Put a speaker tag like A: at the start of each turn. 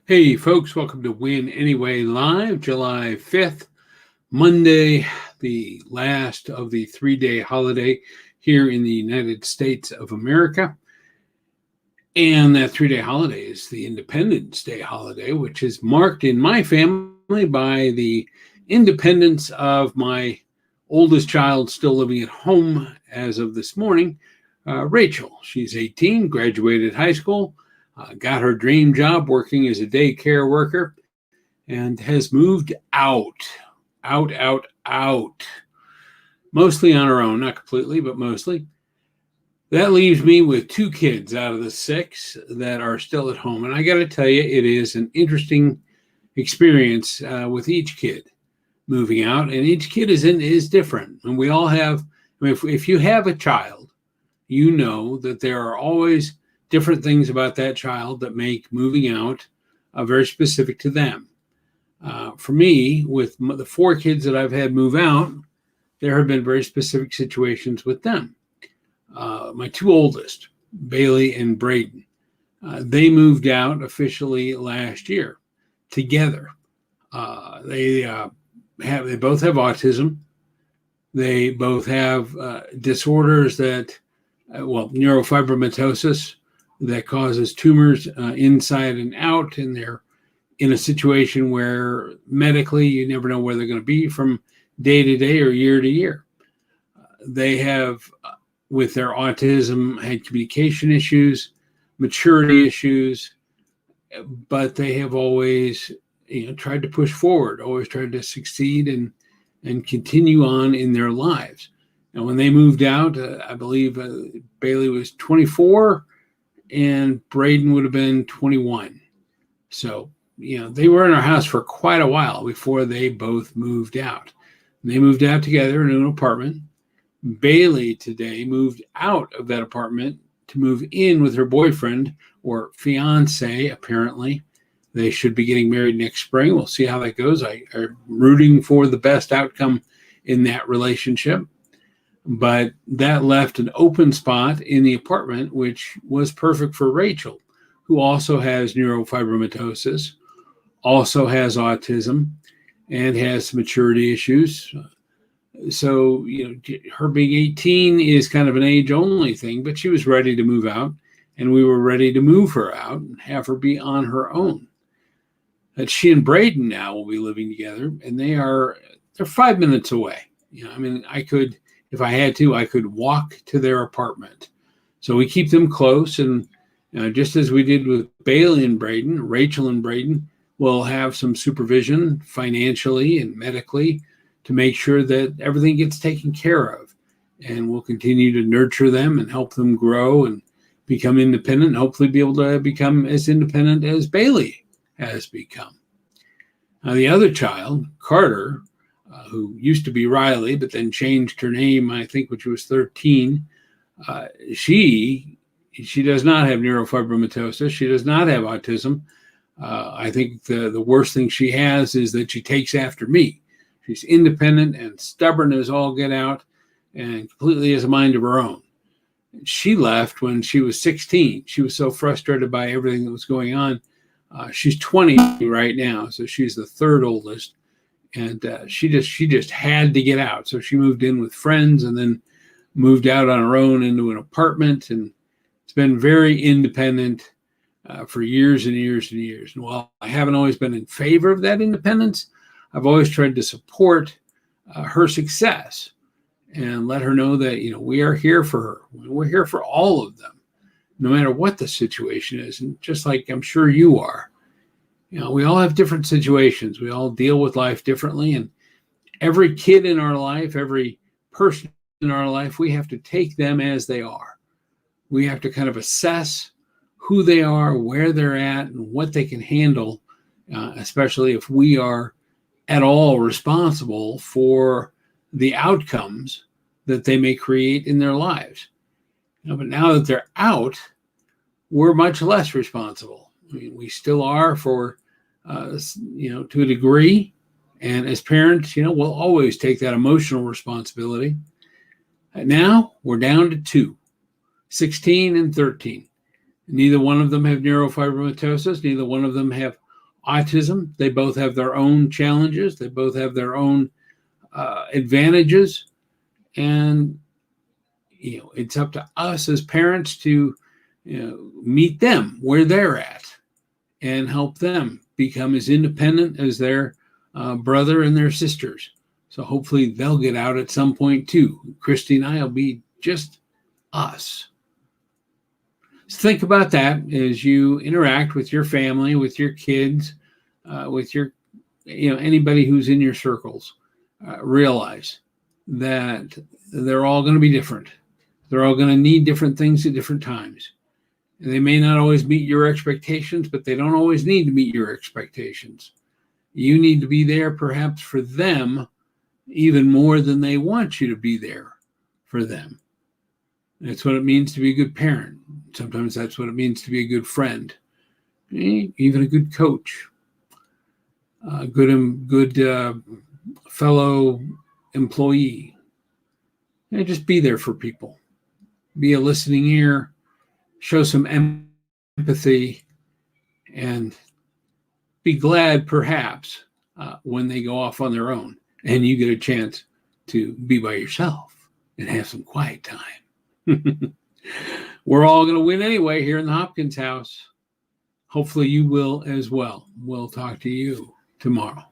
A: Hey, folks, welcome to WinAnyway Live, July 5th, Monday, the last of the three-day holiday here in the United States of America. And that three-day holiday is the Independence Day holiday, which is marked in my family by the independence of my oldest child still living at home as of this morning, Rachel. She's 18, graduated high school, got her dream job working as a daycare worker, and has moved out. Mostly on her own, not completely, but mostly. That leaves me with two kids out of the six that are still at home. And I got to tell you, it is an interesting experience with each kid moving out. And each kid is different. And we all have, if you have a child, you know that there are always different things about that child that make moving out very specific to them. For me, with the four kids that I've had move out, there have been very specific situations with them. My two oldest, Bailey and Braden, they moved out officially last year together. They both have autism. They both have disorders that, neurofibromatosis that causes tumors inside and out, and they're in a situation where medically you never know where they're going to be from day to day or year to year. They have, with their autism, had communication issues, maturity issues, but they have always, tried to push forward, always tried to succeed and continue on in their lives. And when they moved out, I believe Bailey was 24 and Braden would have been 21. So, they were in our house for quite a while before they both moved out. And they moved out together in an apartment. Bailey today moved out of that apartment to move in with her boyfriend or fiance, apparently. They should be getting married next spring. We'll see how that goes. I'm rooting for the best outcome in that relationship. But that left an open spot in the apartment, which was perfect for Rachel, who also has neurofibromatosis, also has autism, and has maturity issues. So, her being 18 is kind of an age-only thing, but she was ready to move out, and we were ready to move her out and have her be on her own. But she and Braden now will be living together, and they're 5 minutes away. I could, if I had to, I could walk to their apartment. So we keep them close, and just as we did with Bailey and Braden, Rachel and Braden will have some supervision financially and medically to make sure that everything gets taken care of. And we'll continue to nurture them and help them grow and become independent, and hopefully be able to become as independent as Bailey has become. Now, the other child, Carter, who used to be Riley, but then changed her name, I think, when she was 13, she does not have neurofibromatosis. She does not have autism. I think the worst thing she has is that she takes after me. She's independent and stubborn as all get out and completely has a mind of her own. She left when she was 16. She was so frustrated by everything that was going on. She's 20 right now, so she's the third oldest. And she just had to get out. So she moved in with friends and then moved out on her own into an apartment. And it's been very independent for years and years and years. And while I haven't always been in favor of that independence, I've always tried to support her success and let her know that, we are here for her. We're here for all of them, no matter what the situation is. And just like I'm sure you are, we all have different situations. We all deal with life differently. And every kid in our life, every person in our life, we have to take them as they are. We have to kind of assess who they are, where they're at, and what they can handle, especially if we are at all responsible for the outcomes that they may create in their lives. But now that they're out, we're much less responsible. We still are to a degree. And as parents, we'll always take that emotional responsibility. And now we're down to two, 16 and 13. Neither one of them have neurofibromatosis. Neither one of them have autism. They both have their own challenges. They both have their own advantages. And, it's up to us as parents to, meet them where they're at and help them become as independent as their brother and their sisters. So hopefully they'll get out at some point too. Christy and I will be just us. So think about that as you interact with your family, with your kids, with your, anybody who's in your circles. Realize that they're all going to be different. They're all going to need different things at different times. And they may not always meet your expectations, but they don't always need to meet your expectations. You need to be there perhaps for them even more than they want you to be there for them. That's what it means to be a good parent. Sometimes that's what it means to be a good friend, even a good coach, a good fellow employee. Just be there for people. Be a listening ear, show some empathy, and be glad perhaps when they go off on their own and you get a chance to be by yourself and have some quiet time. We're all going to win anyway here in the Hopkins house. Hopefully you will as well. We'll talk to you tomorrow.